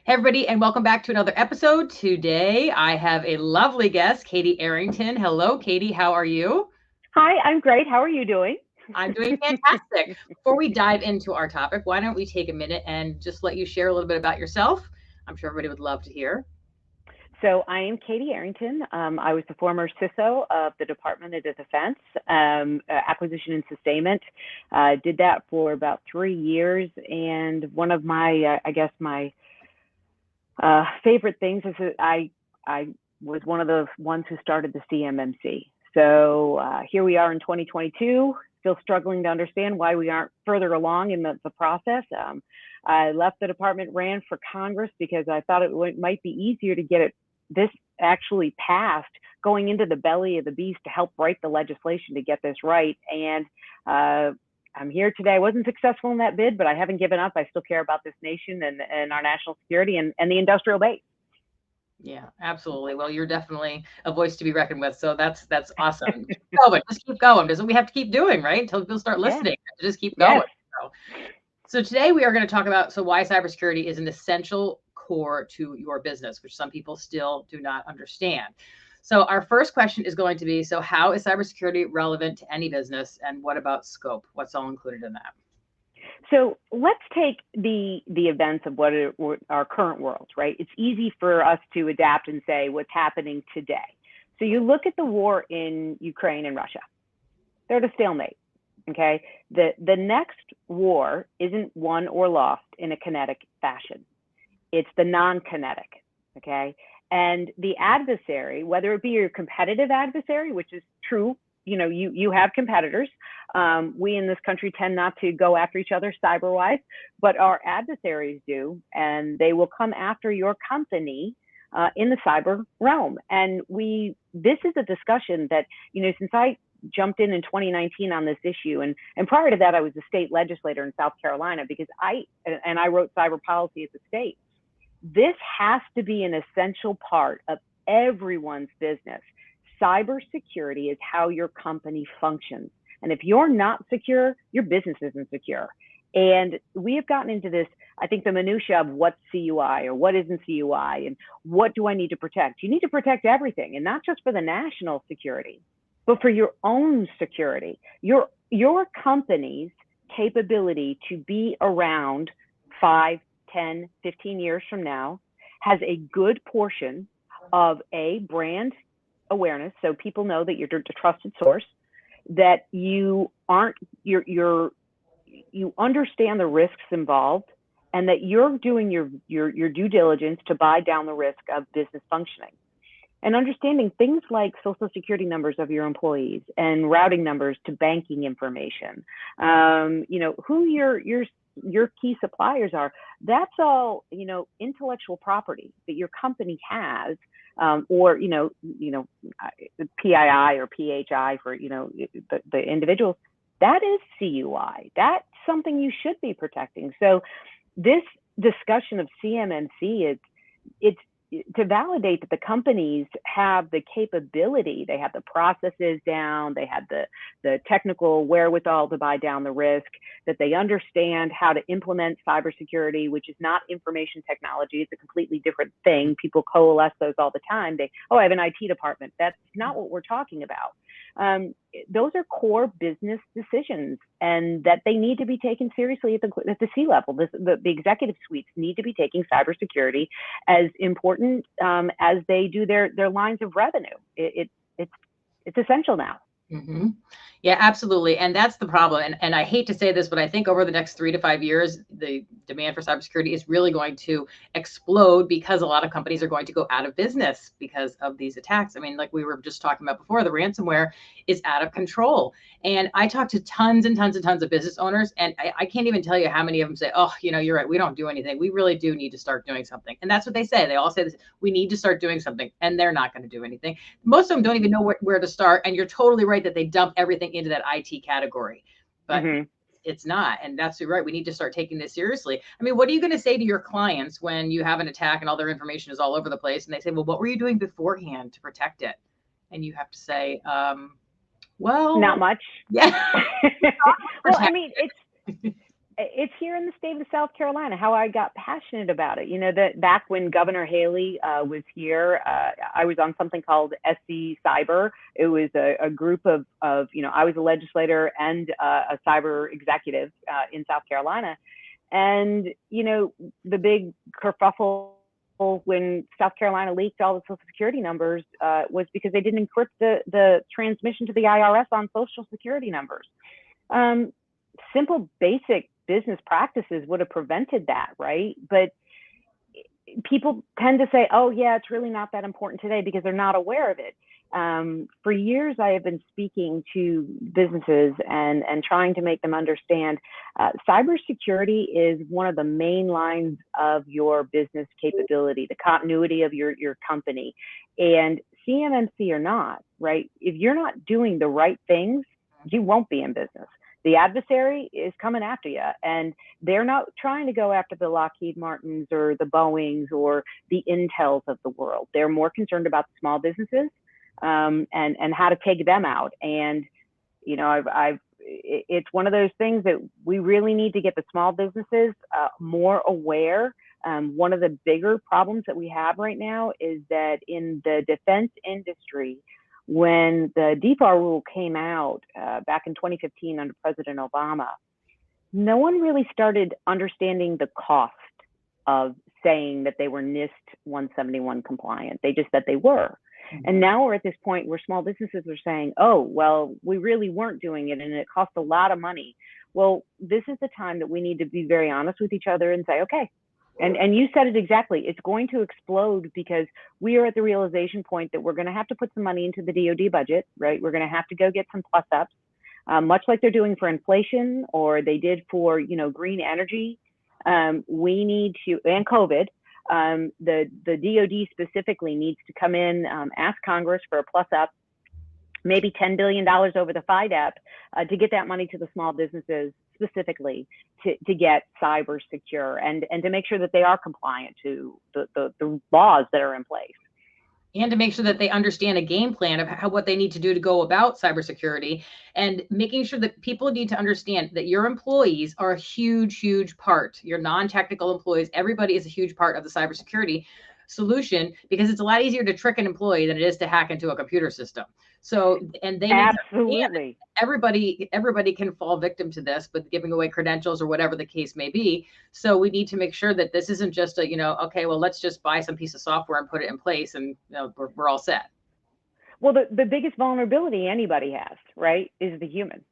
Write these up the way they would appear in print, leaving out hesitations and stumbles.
Hey, everybody, and welcome back to another episode. Today, I have a lovely guest, Katie Arrington. Hello, Katie. How are you? Hi, I'm great. How are you doing? I'm doing fantastic. Before we dive into our topic, why don't we take a minute and just let you share a little bit about yourself? I'm sure everybody would love to hear. So I am Katie Arrington. I was the former CISO of the Department of Defense, Acquisition and Sustainment. Did that for about 3 years. And one of my, my favorite things is that I was one of the ones who started the CMMC. So here we are in 2022, still struggling to understand why we aren't further along in the process. I left the department, ran for Congress because I thought might be easier to get this actually passed, going into the belly of the beast to help write the legislation to get this right. And I'm here today. I wasn't successful in that bid, but I haven't given up. I still care about this nation and our national security and the industrial base. Yeah, absolutely. Well, you're definitely a voice to be reckoned with. So that's awesome. Just keep going. Doesn't we have to keep doing, right? Until people start listening. Yeah. Just keep Yes. going. So today we are going to talk about why cybersecurity is an essential core to your business, which some people still do not understand. So our first question is going to be, so how is cybersecurity relevant to any business, and what about scope? What's all included in that? So let's take the events of what our current world, right? It's easy for us to adapt and say what's happening today. So you look at the war in Ukraine and Russia. They're at a stalemate. Okay. The next war isn't won or lost in a kinetic fashion. It's the non-kinetic. Okay. And the adversary, whether it be your competitive adversary, which is true, you have competitors. We in this country tend not to go after each other cyber-wise, but our adversaries do, and they will come after your company in the cyber realm. And this is a discussion that, since I jumped in 2019 on this issue, and prior to that, I was a state legislator in South Carolina because I wrote cyber policy at the state. This has to be an essential part of everyone's business. Cybersecurity is how your company functions. And if you're not secure, your business isn't secure. And we have gotten into this, I think, the minutia of what's CUI or what isn't CUI and what do I need to protect. You need to protect everything, and not just for the national security, but for your own security. Your company's capability to be around 5, 10, 15 years from now has a good portion of a brand awareness, so people know that you're a trusted source, that you understand the risks involved, and that you're doing your due diligence to buy down the risk of business functioning, and understanding things like social security numbers of your employees and routing numbers to banking information, who your key suppliers are. That's all, intellectual property that your company has, or PII or PHI for the individuals. That is CUI. That's something you should be protecting. So this discussion of CMMC it's to validate that the companies have the capability, they have the processes down, they have the technical wherewithal to buy down the risk, that they understand how to implement cybersecurity, which is not information technology. It's a completely different thing. People coalesce those all the time. I have an IT department. That's not what we're talking about. Those are core business decisions, and that they need to be taken seriously at the C-level. The executive suites need to be taking cybersecurity as important as they do their lines of revenue. It's essential now. Mm-hmm. Yeah, absolutely. And that's the problem. And I hate to say this, but I think over the next 3 to 5 years, the demand for cybersecurity is really going to explode, because a lot of companies are going to go out of business because of these attacks. I mean, like we were just talking about before, the ransomware is out of control. And I talk to tons and tons and tons of business owners, and I can't even tell you how many of them say, oh, you're right, we don't do anything. We really do need to start doing something. And that's what they say. They all say this, we need to start doing something, and they're not going to do anything. Most of them don't even know where to start. And you're totally right that they dump everything into that IT category, but it's not. And that's right. We need to start taking this seriously. I mean, what are you going to say to your clients when you have an attack and all their information is all over the place, and they say, well, what were you doing beforehand to protect it? And you have to say, well, not much. Yeah. Well, I mean, It's here in the state of South Carolina. How I got passionate about it, that back when Governor Haley was here, I was on something called SC Cyber. It was a group of I was a legislator and a cyber executive in South Carolina, and the big kerfuffle when South Carolina leaked all the Social Security numbers was because they didn't encrypt the transmission to the IRS on Social Security numbers. Simple, basic business practices would have prevented that, right? But people tend to say, oh, yeah, it's really not that important today because they're not aware of it. For years, I have been speaking to businesses and trying to make them understand cybersecurity is one of the main lines of your business capability, the continuity of your company. And CMMC or not, right? If you're not doing the right things, you won't be in business. The adversary is coming after you, and they're not trying to go after the Lockheed Martins or the Boeings or the Intels of the world. They're more concerned about the small businesses and how to take them out. And it's one of those things that we really need to get the small businesses more aware. One of the bigger problems that we have right now is that in the defense industry, when the DFAR rule came out back in 2015 under President Obama, no one really started understanding the cost of saying that they were NIST 171 compliant. They just said they were. And now we're at this point where small businesses are saying, oh, well, we really weren't doing it and it cost a lot of money. Well, this is the time that we need to be very honest with each other and say, okay. And you said it exactly. It's going to explode because we are at the realization point that we're going to have to put some money into the DoD budget, right? We're going to have to go get some plus ups, much like they're doing for inflation or they did for, green energy. We need to, and COVID, the DoD specifically needs to come in, ask Congress for a plus up, maybe $10 billion over the FIDEP to get that money to the small businesses specifically to get cyber secure and to make sure that they are compliant to the laws that are in place. And to make sure that they understand a game plan of what they need to do to go about cybersecurity, and making sure that people need to understand that your employees are a huge, huge part. Your non-technical employees, everybody is a huge part of the cybersecurity solution, because it's a lot easier to trick an employee than it is to hack into a computer system. So, and they absolutely everybody can fall victim to this, but giving away credentials or whatever the case may be. So we need to make sure that this isn't just a, okay, well, let's just buy some piece of software and put it in place and we're all set. Well, the biggest vulnerability anybody has, right, is the human.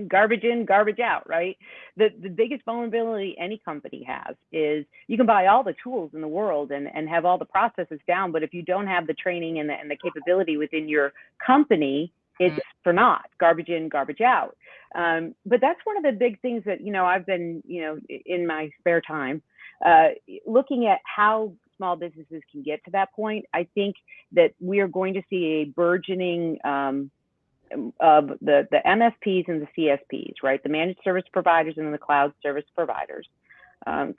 Garbage in, garbage out, right? The biggest vulnerability any company has is you can buy all the tools in the world and have all the processes down, but if you don't have the training and the capability within your company, it's for naught, garbage in, garbage out. But that's one of the big things that, I've been, in my spare time, looking at how small businesses can get to that point. I think that we are going to see a burgeoning of the MSPs and the CSPs, right? The managed service providers and the cloud service providers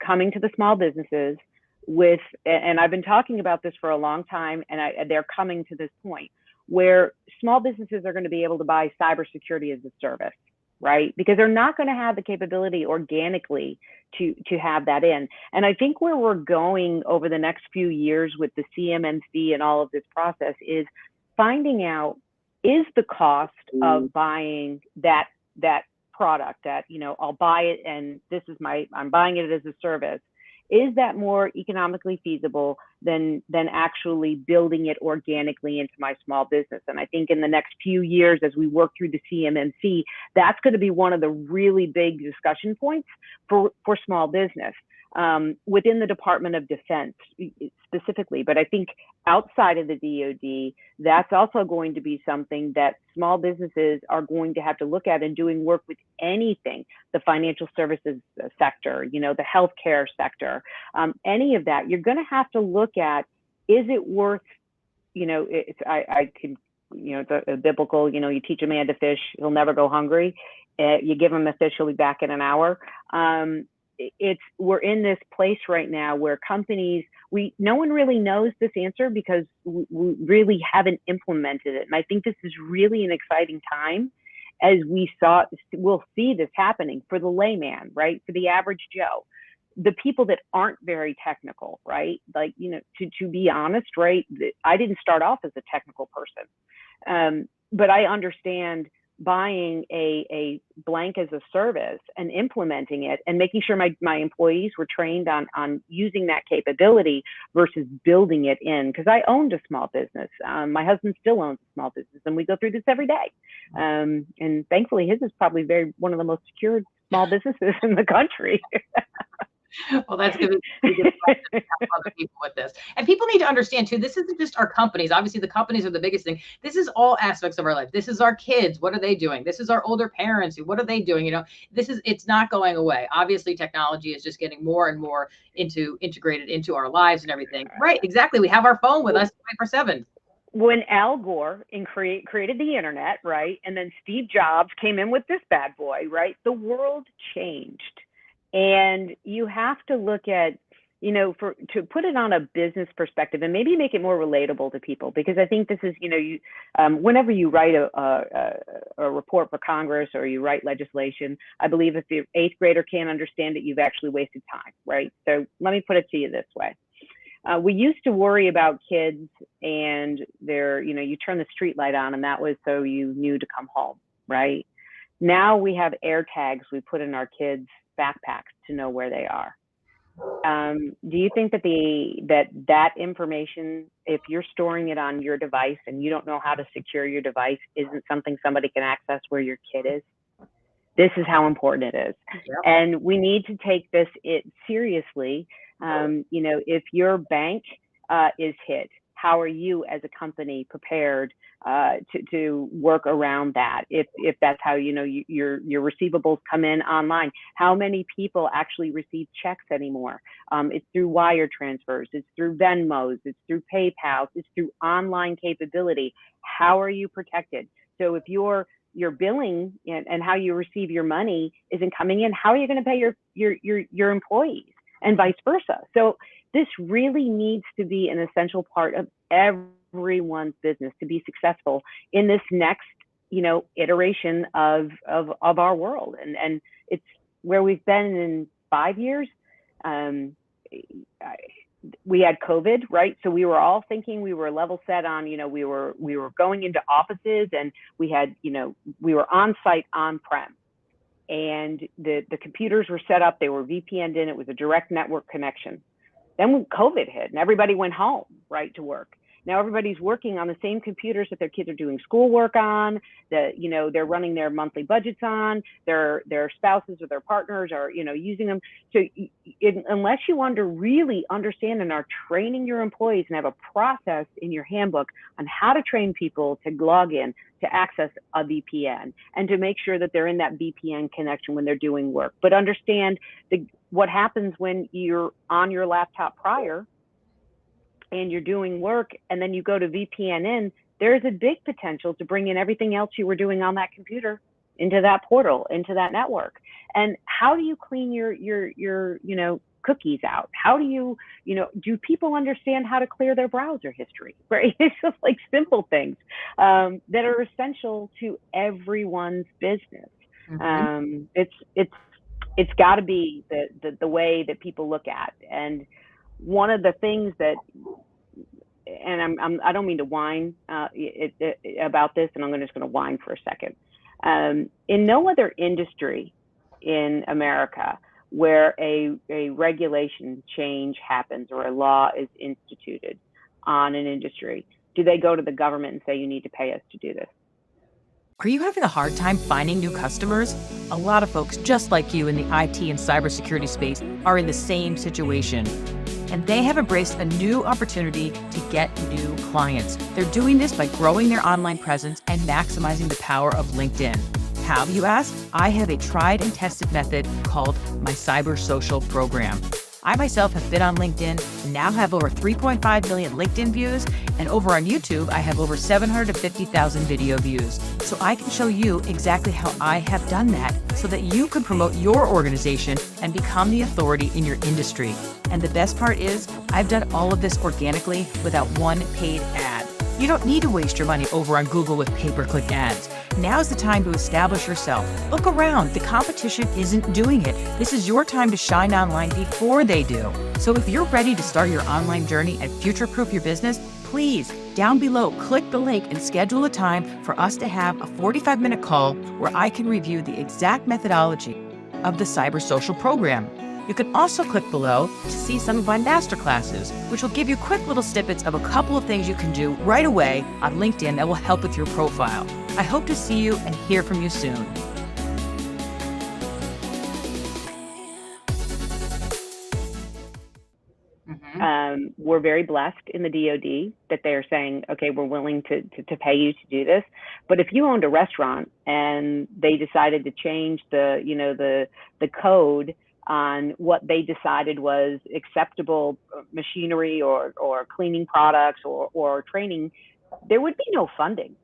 coming to the small businesses with, and I've been talking about this for a long time, and they're coming to this point where small businesses are going to be able to buy cybersecurity as a service, right? Because they're not going to have the capability organically to have that in. And I think where we're going over the next few years with the CMMC and all of this process is finding out, is the cost of buying that product that, I'll buy it and I'm buying it as a service. Is that more economically feasible than actually building it organically into my small business? And I think in the next few years, as we work through the CMMC, that's going to be one of the really big discussion points for small business within the Department of Defense specifically. But I think outside of the DoD, that's also going to be something that small businesses are going to have to look at in doing work with anything, the financial services sector, the healthcare sector, any of that. You're going to have to look at, is it worth, I could, it's a biblical, you teach a man to fish, he'll never go hungry. You give him a fish, he'll be back in an hour. We're in this place right now where companies, no one really knows this answer because we really haven't implemented it. And I think this is really an exciting time. as we'll see this happening for the layman, right? For the average Joe, the people that aren't very technical, right? Like, to be honest, right? I didn't start off as a technical person, but I understand buying a blank as a service and implementing it and making sure my employees were trained on using that capability versus building it in. Because I owned a small business. My husband still owns a small business, and we go through this every day. And thankfully, his is probably one of the most secure small businesses in the country. Well, that's going to be good to help other people with this. And people need to understand too, this isn't just our companies. Obviously, the companies are the biggest thing. This is all aspects of our life. This is our kids. What are they doing? This is our older parents. What are they doing? It's not going away. Obviously, technology is just getting more and more integrated into our lives and everything. Right. Exactly. We have our phone with us 24/7. When Al Gore created the internet, right? And then Steve Jobs came in with this bad boy, right? The world changed. And you have to look at, to put it on a business perspective and maybe make it more relatable to people, because I think this is, whenever you write a report for Congress or you write legislation, I believe if the 8th grader can't understand it, you've actually wasted time, right? So let me put it to you this way. We used to worry about kids and you turn the street light on and that was so you knew to come home, right? Now we have air tags we put in our kids' backpacks to know where they are. Do you think that information, if you're storing it on your device and you don't know how to secure your device, isn't something somebody can access where your kid is? This is how important it is. Yep. And we need to take this seriously. If your bank is hit, how are you as a company prepared to work around that? If that's how your receivables come in online, how many people actually receive checks anymore? It's through wire transfers, it's through Venmos, it's through PayPal, it's through online capability. How are you protected? So if your billing and how you receive your money isn't coming in, how are you going to pay your employees, and vice versa? So this really needs to be an essential part of everyone's business to be successful in this next, iteration of our world. And it's where we've been in 5 years. We had COVID, right? So we were all thinking we were level set on, we were going into offices and we had, we were on site on-prem. And the computers were set up, they were VPN'd in, it was a direct network connection. Then when COVID hit and everybody went home, right, to work. Now everybody's working on the same computers that their kids are doing schoolwork on, that, they're running their monthly budgets on, their spouses or their partners are, using them. So unless you want to really understand and are training your employees and have a process in your handbook on how to train people to log in, to access a VPN, and to make sure that they're in that VPN connection when they're doing work, but understand what happens when you're on your laptop prior and you're doing work and then you go to VPN in, there's a big potential to bring in everything else you were doing on that computer into that portal, into that network. And how do you clean your cookies out? How do you, do people understand how to clear their browser history, right? It's just like simple things that are essential to everyone's business. Mm-hmm. It's got to be the way that people look at. And one of the things that, and I don't mean to whine about this, and I'm just going to whine for a second. In no other industry in America where a regulation change happens or a law is instituted on an industry, do they go to the government and say, you need to pay us to do this? Are you having a hard time finding new customers? A lot of folks just like you in the IT and cybersecurity space are in the same situation. And they have embraced a new opportunity to get new clients. They're doing this by growing their online presence and maximizing the power of LinkedIn. How, you ask? I have a tried and tested method called my Cyber Social program. I myself have been on LinkedIn and now have over 3.5 million LinkedIn views, and over on YouTube, I have over 750,000 video views. So I can show you exactly how I have done that so that you can promote your organization and become the authority in your industry. And the best part is, I've done all of this organically without one paid ad. You don't need to waste your money over on Google with pay-per-click ads. Now's the time to establish yourself. Look around. The competition isn't doing it. This is your time to shine online before they do. So if you're ready to start your online journey and future-proof your business, please, down below, click the link and schedule a time for us to have a 45-minute call where I can review the exact methodology of the Cyber Social program. You can also click below to see some of my masterclasses, which will give you quick little snippets of a couple of things you can do right away on LinkedIn that will help with your profile. I hope to see you and hear from you soon. We're very blessed in the DoD that they're saying, okay, we're willing to pay you to do this. But if you owned a restaurant and they decided to change the code on what they decided was acceptable machinery or cleaning products or training, there would be no funding.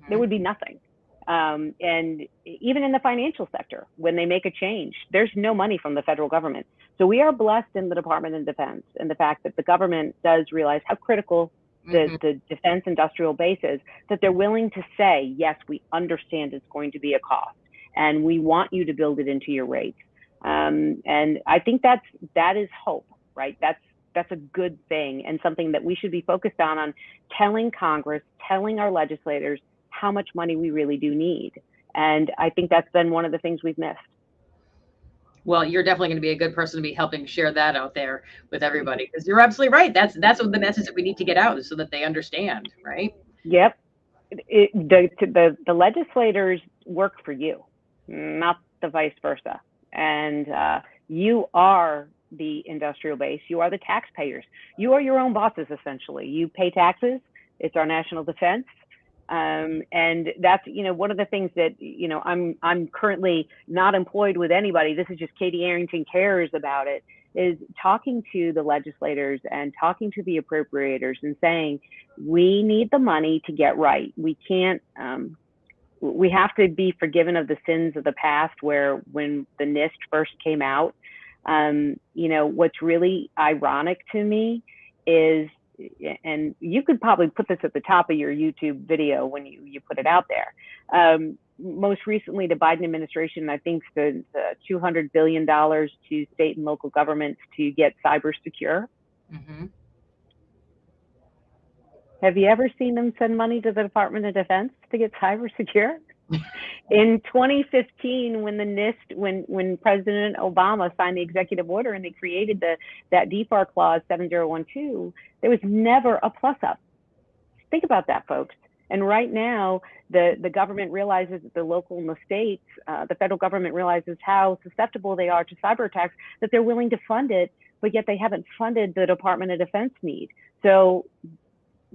There would be nothing. And even in the financial sector, when they make a change, there's no money from the federal government. So we are blessed in the Department of Defense and the fact that the government does realize how critical the defense industrial base is, that they're willing to say, yes, we understand it's going to be a cost and we want you to build it into your rates. And I think that is hope, right? That's a good thing and something that we should be focused on telling Congress, telling our legislators how much money we really do need. And I think that's been one of the things we've missed. Well, you're definitely going to be a good person to be helping share that out there with everybody, because you're absolutely right. That's what the message that we need to get out, so that they understand, right? Yep. The legislators work for you, not the vice versa. And you are the industrial base. You are the taxpayers. You are your own bosses, essentially. You pay taxes. It's our national defense. And that's, one of the things that, I'm currently not employed with anybody. This is just Katie Arrington cares about it, is talking to the legislators and talking to the appropriators and saying, we need the money to get right. We can't, we have to be forgiven of the sins of the past, where when the NIST first came out, what's really ironic to me is, and you could probably put this at the top of your YouTube video when you put it out there. Most recently, the Biden administration, I think, spent $200 billion to state and local governments to get cyber secure. Have you ever seen them send money to the Department of Defense to get cyber secure? In 2015, when the NIST, when President Obama signed the executive order and they created that DFAR clause 7012, there was never a plus up. Think about that, folks. And right now, the government realizes that the local and the states, the federal government realizes how susceptible they are to cyber attacks, that they're willing to fund it, but yet they haven't funded the Department of Defense need. So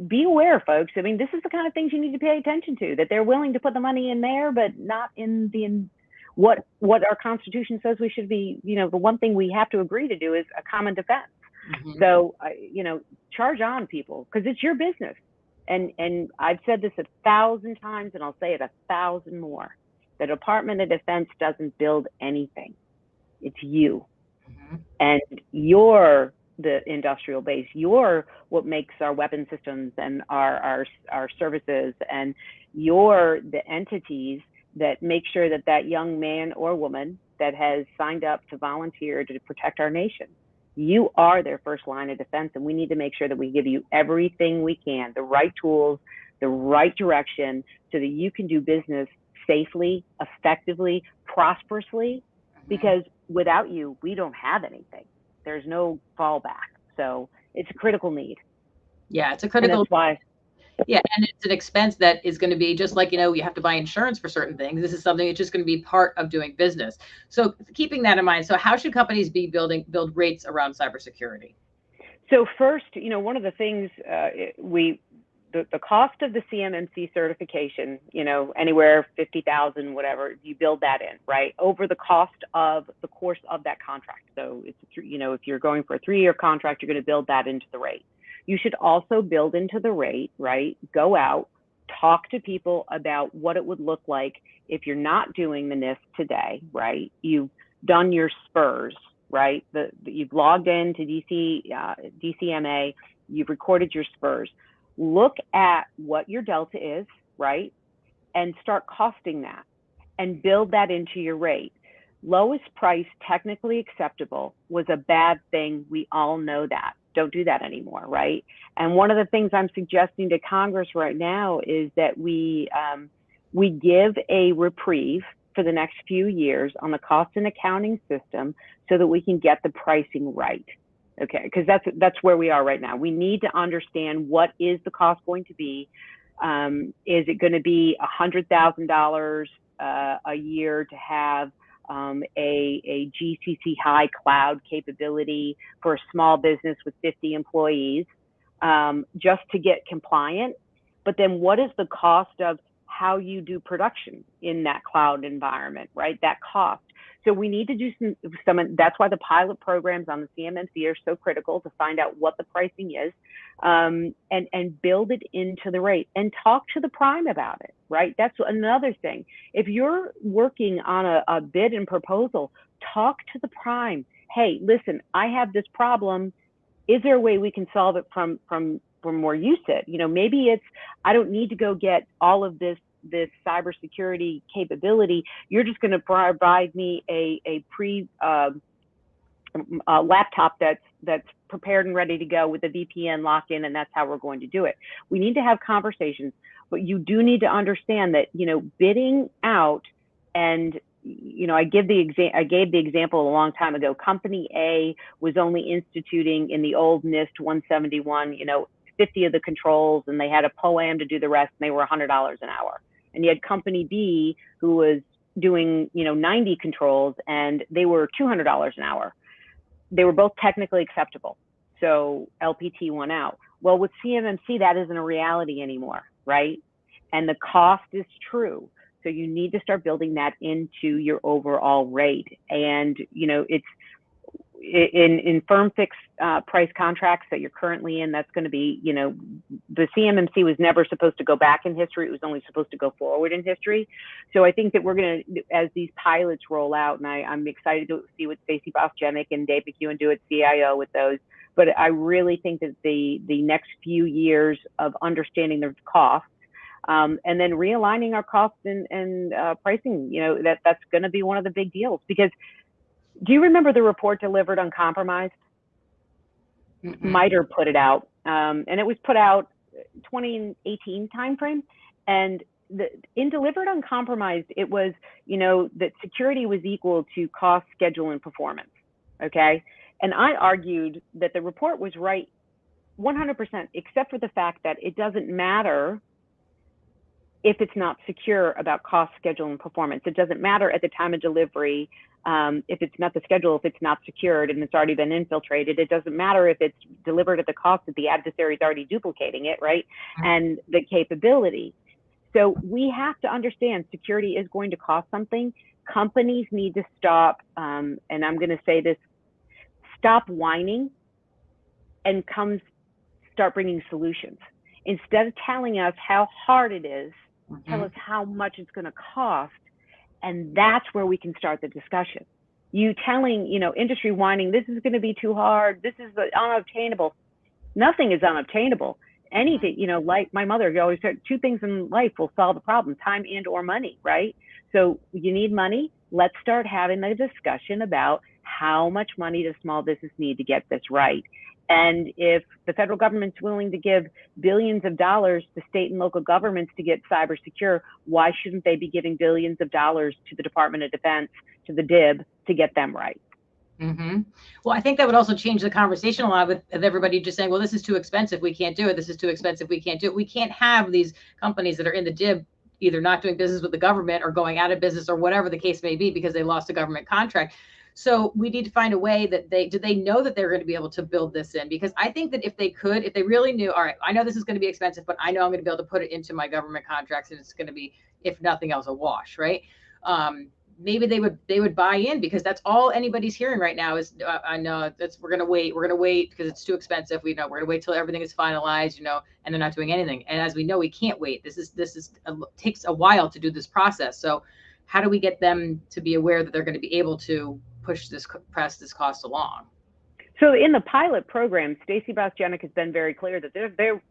be aware, folks. I mean, this is the kind of things you need to pay attention to, that they're willing to put the money in there, but not in what our Constitution says we should be. The one thing we have to agree to do is a common defense. So, charge on, people, because it's your business. And I've said this 1,000 times, and I'll say it 1,000 more. The Department of Defense doesn't build anything. It's you. And you're the industrial base. You're what makes our weapon systems and our services, and you're the entities that make sure that young man or woman that has signed up to volunteer to protect our nation, you are their first line of defense. And we need to make sure that we give you everything we can, the right tools, the right direction, so that you can do business safely, effectively, prosperously, because without you, we don't have anything. There's no fallback. So it's a critical need. Yeah, it's a critical. And that's why. Yeah, and it's an expense that is going to be just like, you have to buy insurance for certain things. This is something that's just going to be part of doing business. So keeping that in mind, so how should companies build rates around cybersecurity? So first, one of the things the cost of the CMMC certification, anywhere 50,000, whatever, you build that in, right, over the cost of the course of that contract. So it's, if you're going for a 3-year contract, you're going to build that into the rate. You should also build into the rate, right? Go out, talk to people about what it would look like if you're not doing the NIST today, right? You've done your SPRS, right? You've logged into DCMA, you've recorded your SPRS. Look at what your delta is, right? and start costing that and build that into your rate. Lowest price, technically acceptable, was a bad thing. We all know that. Don't do that anymore, right? And one of the things I'm suggesting to Congress right now is that we give a reprieve for the next few years on the cost and accounting system so that we can get the pricing right. Okay, because that's where we are right now. We need to understand, what is the cost going to be. Is it going to be $100,000 a year to have a GCC high cloud capability for a small business with 50 employees, just to get compliant? But then what is the cost of how you do production in that cloud environment, right? That cost. So we need to do some, that's why the pilot programs on the CMMC are so critical, to find out what the pricing is, and build it into the rate, and talk to the prime about it, right? That's another thing. If you're working on a bid and proposal, talk to the prime. Hey, listen, I have this problem. Is there a way we can solve it from where you sit? You know, maybe it's, I don't need to go get all of this cybersecurity capability. You're just going to provide me a laptop that's prepared and ready to go with the VPN lock-in, and that's how we're going to do it. We need to have conversations, but you do need to understand that, you know, bidding out, and you know, I gave the example a long time ago. Company A was only instituting in the old NIST 171, you know, 50 of the controls, and they had a POAM to do the rest, and they were $100 an hour. And you had company B who was doing, you know, 90 controls, and they were $200 an hour. They were both technically acceptable. So LPT won out. Well, with CMMC, that isn't a reality anymore, right? And the cost is true. So you need to start building that into your overall rate. And, you know, it's in firm fixed price contracts that you're currently in, that's going to be, you know, the CMMC was never supposed to go back in history. It was only supposed to go forward in history. So I think that we're going to, as these pilots roll out, and I'm excited to see what Stacey Bostjenick and Dave McEwen do at CIO with those. But I really think that the next few years of understanding the costs, and then realigning our costs and pricing, you know, that's going to be one of the big deals. Because do you remember the report Delivered Uncompromised? MITRE put it out, and it was put out 2018 timeframe. And in Delivered Uncompromised, it was, you know, that security was equal to cost, schedule, and performance. Okay, and I argued that the report was right 100%, except for the fact that it doesn't matter if it's not secure about cost, schedule, and performance. It doesn't matter at the time of delivery if it's not the schedule, if it's not secured and it's already been infiltrated. It doesn't matter if it's delivered at the cost that the adversary is already duplicating it, right? And the capability. So we have to understand security is going to cost something. Companies need to stop, and I'm going to say this, stop whining and start bringing solutions. Instead of telling us how hard it is, tell us how much it's going to cost, and that's where we can start the discussion. You telling, you know, industry whining, this is going to be too hard, this is unobtainable. Nothing is unobtainable. Anything, you know, like my mother always said, two things in life will solve the problem: time and or money, right? So you need money. Let's start having a discussion about how much money does small business need to get this right. And if the federal government's willing to give billions of dollars to state and local governments to get cyber secure, why shouldn't they be giving billions of dollars to the Department of Defense, to the DIB, to get them right? Well, I think that would also change the conversation a lot with everybody just saying, well, this is too expensive, we can't do it. This is too expensive, we can't do it. We can't have these companies that are in the DIB either not doing business with the government or going out of business or whatever the case may be because they lost a government contract. So we need to find a way that do they know that they're going to be able to build this in? Because I think that if they really knew, all right, I know this is going to be expensive, but I know I'm going to be able to put it into my government contracts and it's going to be, if nothing else, a wash, right? Maybe they would buy in, because that's all anybody's hearing right now is, I know we're going to wait because it's too expensive. We're going to wait till everything is finalized, and they're not doing anything. And as we know, we can't wait. This takes a while to do this process. So how do we get them to be aware that they're going to be able to press this cost along? So in the pilot program, Stacey Bostjenick has been very clear that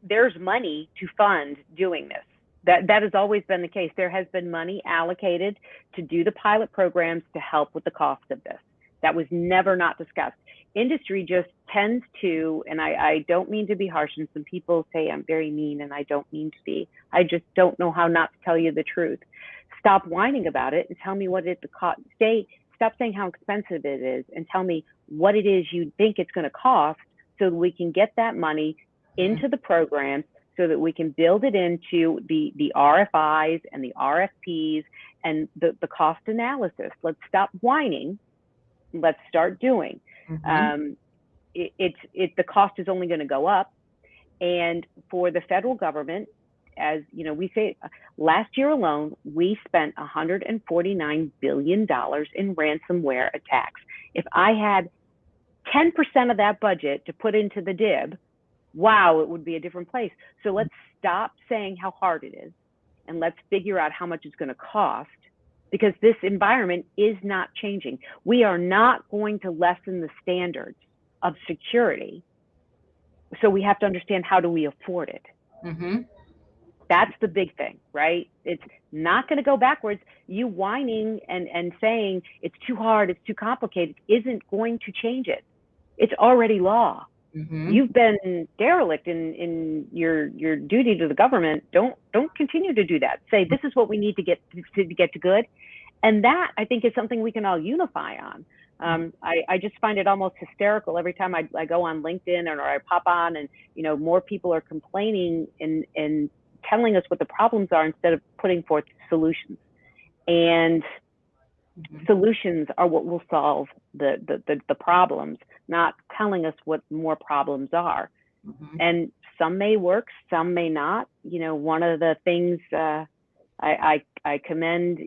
there's money to fund doing this. That has always been the case. There has been money allocated to do the pilot programs to help with the cost of this. That was never not discussed. Industry just tends to, and I don't mean to be harsh, and some people say I'm very mean, and I don't mean to be. I just don't know how not to tell you the truth. Stop whining about it and tell me what it cost. Stop saying how expensive it is and tell me what it is you think it's going to cost, so that we can get that money into the programs, so that we can build it into the RFIs and the RFPs and the cost analysis. Let's stop whining. Let's start doing. The cost is only going to go up. And for the federal government, as you know, we say last year alone, we spent $149 billion in ransomware attacks. If I had 10% of that budget to put into the DIB, wow, it would be a different place. So let's stop saying how hard it is, and let's figure out how much it's going to cost, because this environment is not changing. We are not going to lessen the standards of security. So we have to understand, how do we afford it? That's the big thing, right? It's not going to go backwards. You whining and saying it's too hard, it's too complicated, isn't going to change it. It's already law. You've been derelict in your duty to the government. Don't continue to do that. Say, this is what we need to get to good. And that, I think, is something we can all unify on. I just find it almost hysterical every time I go on LinkedIn or I pop on, and more people are complaining and telling us what the problems are instead of putting forth solutions. And solutions are what will solve the problems, not telling us what more problems are. And some may work, some may not. One of the things I commend,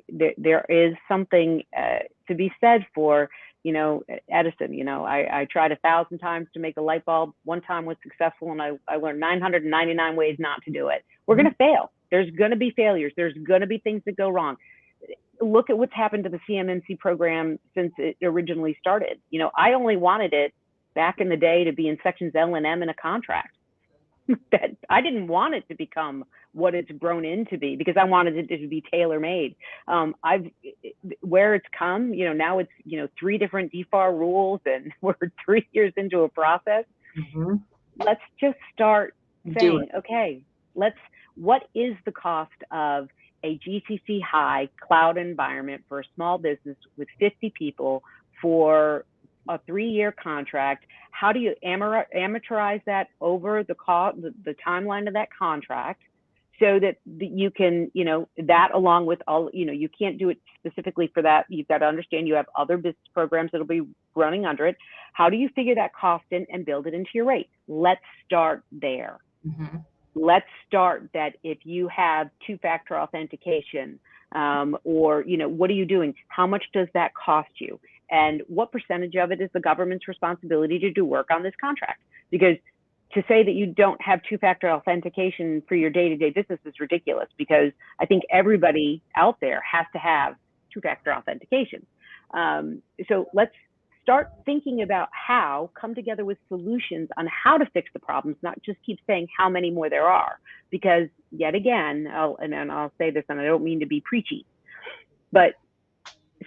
there is something to be said for, Edison. I tried 1,000 times to make a light bulb. One time was successful, and I learned 999 ways not to do it. We're going to fail. There's going to be failures. There's going to be things that go wrong. Look at what's happened to the CMMC program since it originally started. I only wanted it back in the day to be in sections L and M in a contract. That I didn't want it to become what it's grown into be, because I wanted it to be tailor-made. Where it's come, now it's 3 different DFAR rules, and we're 3 years into a process. Let's just start saying, okay, what is the cost of a GCC high cloud environment for a small business with 50 people for a 3-year contract? How do you amortize that over the timeline of that contract, so that you can, that along with all, you can't do it specifically for that. You've got to understand you have other business programs that'll be running under it. How do you figure that cost in and build it into your rate? Let's start there. Let's start that if you have 2-factor authentication, or, what are you doing? How much does that cost you? And what percentage of it is the government's responsibility to do work on this contract? Because to say that you don't have 2-factor authentication for your day-to-day business is ridiculous, because I think everybody out there has to have 2-factor authentication. So let's start thinking about come together with solutions on how to fix the problems, not just keep saying how many more there are. Because yet again, I'll say this, and I don't mean to be preachy, but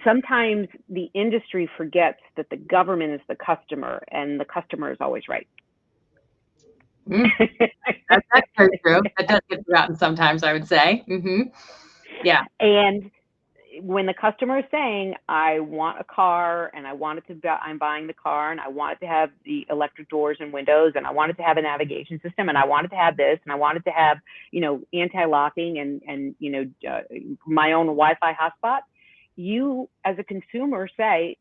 sometimes the industry forgets that the government is the customer, and the customer is always right. That's very true. That does get forgotten sometimes, I would say. Yeah. And when the customer is saying, I want a car, and I'm buying the car, and I want it to have the electric doors and windows, and I want it to have a navigation system, and I want it to have this, and I want it to have, anti-locking and my own Wi-Fi hotspot, you as a consumer say,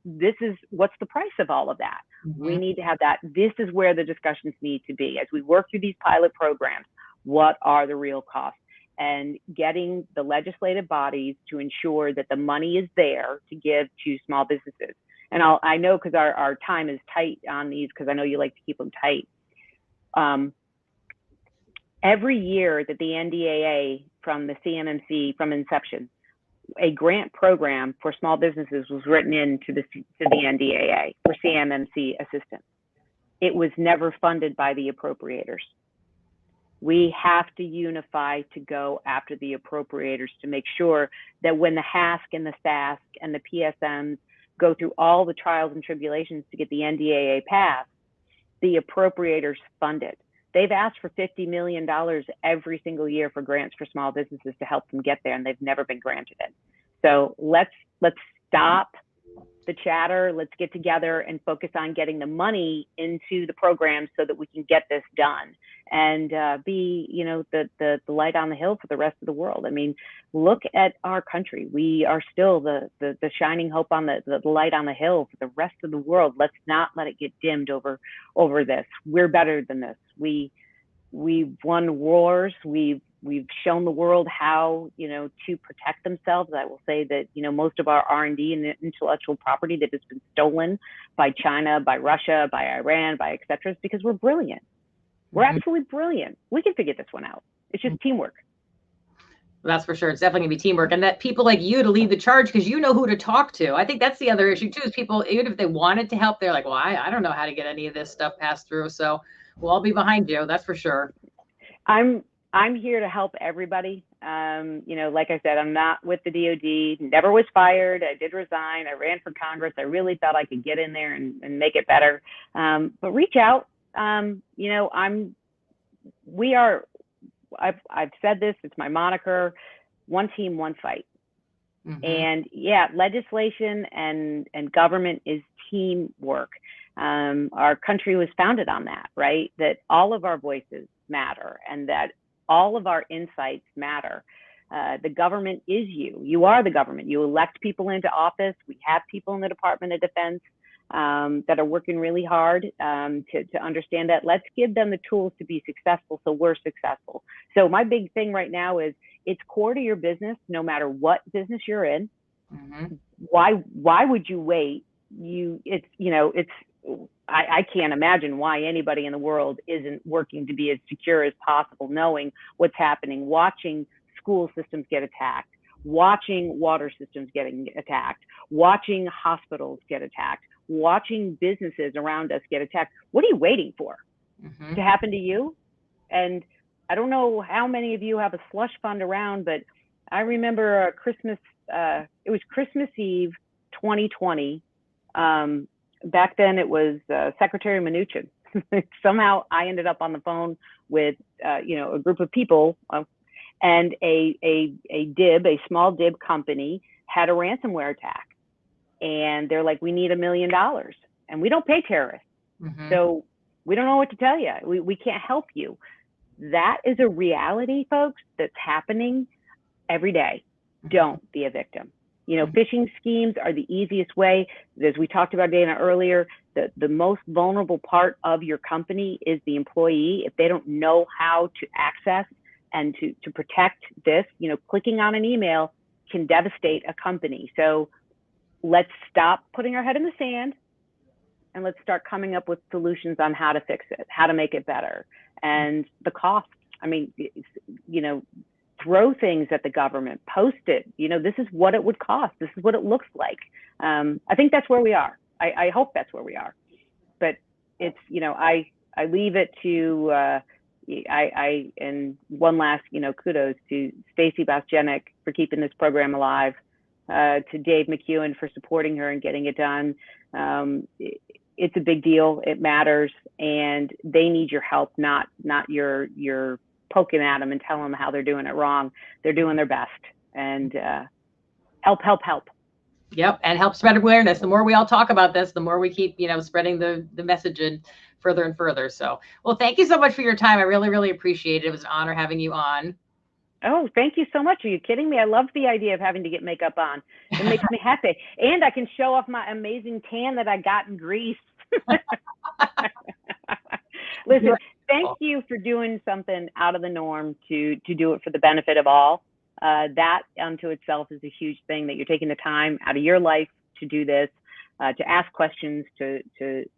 this is what's the price of all of that. We need to have that. This is where the discussions need to be as we work through these pilot programs. What are the real costs? And getting the legislative bodies to ensure that the money is there to give to small businesses. And I know, because our time is tight on these, because I know you like to keep them tight. Every year that the NDAA from the CMMC, from inception, a grant program for small businesses was written into the NDAA for CMMC assistance. It was never funded by the appropriators. We have to unify to go after the appropriators to make sure that when the HASC and the SASC and the PSMs go through all the trials and tribulations to get the NDAA passed, the appropriators fund it. They've asked for $50 million every single year for grants for small businesses to help them get there, and they've never been granted it. So let's stop the chatter. Let's get together and focus on getting the money into the program so that we can get this done and be, the light on the hill for the rest of the world. I mean, look at our country. We are still the shining hope on the light on the hill for the rest of the world. Let's not let it get dimmed over this. We're better than this. We've won wars. We've shown the world how, to protect themselves. I will say that, most of our R&D and intellectual property that has been stolen by China, by Russia, by Iran, by et cetera, is because we're brilliant. We're absolutely brilliant. We can figure this one out. It's just teamwork. That's for sure. It's definitely gonna be teamwork, and that people like you to lead the charge because you know who to talk to. I think that's the other issue too, is people, even if they wanted to help, they're like, well, I don't know how to get any of this stuff passed through. So we'll all be behind you. That's for sure. I'm here to help everybody. Like I said, I'm not with the DOD, never was fired. I did resign. I ran for Congress. I really thought I could get in there and make it better. But reach out. I've said this, it's my moniker, one team, one fight. And yeah, legislation and government is teamwork. Our country was founded on that, right? That all of our voices matter and that all of our insights matter. The government is you. You are the government. You elect people into office. We have people in the Department of Defense that are working really hard to understand that. Let's give them the tools to be successful so we're successful. So my big thing right now is it's core to your business, no matter what business you're in. Why would you wait? I can't imagine why anybody in the world isn't working to be as secure as possible, knowing what's happening, watching school systems get attacked, watching water systems getting attacked, watching hospitals get attacked, watching businesses around us get attacked. What are you waiting for to happen to you? And I don't know how many of you have a slush fund around, but I remember Christmas, it was Christmas Eve 2020. Back then it was Secretary Mnuchin. Somehow I ended up on the phone with, a group of people and a small DIB company had a ransomware attack. And they're like, we need $1 million and we don't pay terrorists. So we don't know what to tell you. We can't help you. That is a reality, folks, that's happening every day. Don't be a victim. Phishing schemes are the easiest way. As we talked about, Dana, earlier, the most vulnerable part of your company is the employee. If they don't know how to access and to protect this, clicking on an email can devastate a company. So let's stop putting our head in the sand and let's start coming up with solutions on how to fix it, how to make it better. And the cost, throw things at the government, post it, this is what it would cost. This is what it looks like. I think that's where we are. I hope that's where we are. But it's, I leave it to, and one last, kudos to Stacy Bastianic for keeping this program alive, to Dave McEwen for supporting her and getting it done. It's a big deal. It matters, and they need your help, not your poking at them and telling them how they're doing it wrong. They're doing their best, and help. Yep, and help spread awareness. The more we all talk about this, the more we keep, spreading the message and further and further. So, well, thank you so much for your time. I really, really appreciate it. It was an honor having you on. Oh, thank you so much. Are you kidding me? I love the idea of having to get makeup on. It makes me happy. And I can show off my amazing tan that I got in Greece. Listen, thank you for doing something out of the norm to do it for the benefit of all. That unto itself is a huge thing, that you're taking the time out of your life to do this, to ask questions, to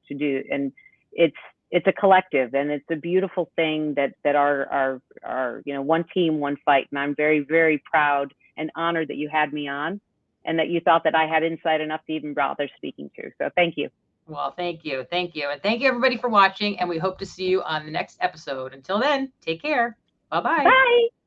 do. And it's a collective, and it's a beautiful thing that our one team, one fight. And I'm very, very proud and honored that you had me on and that you thought that I had insight enough to even bother speaking to. So thank you. Well, thank you. Thank you. And thank you everybody for watching. And we hope to see you on the next episode. Until then, take care. Bye-bye. Bye.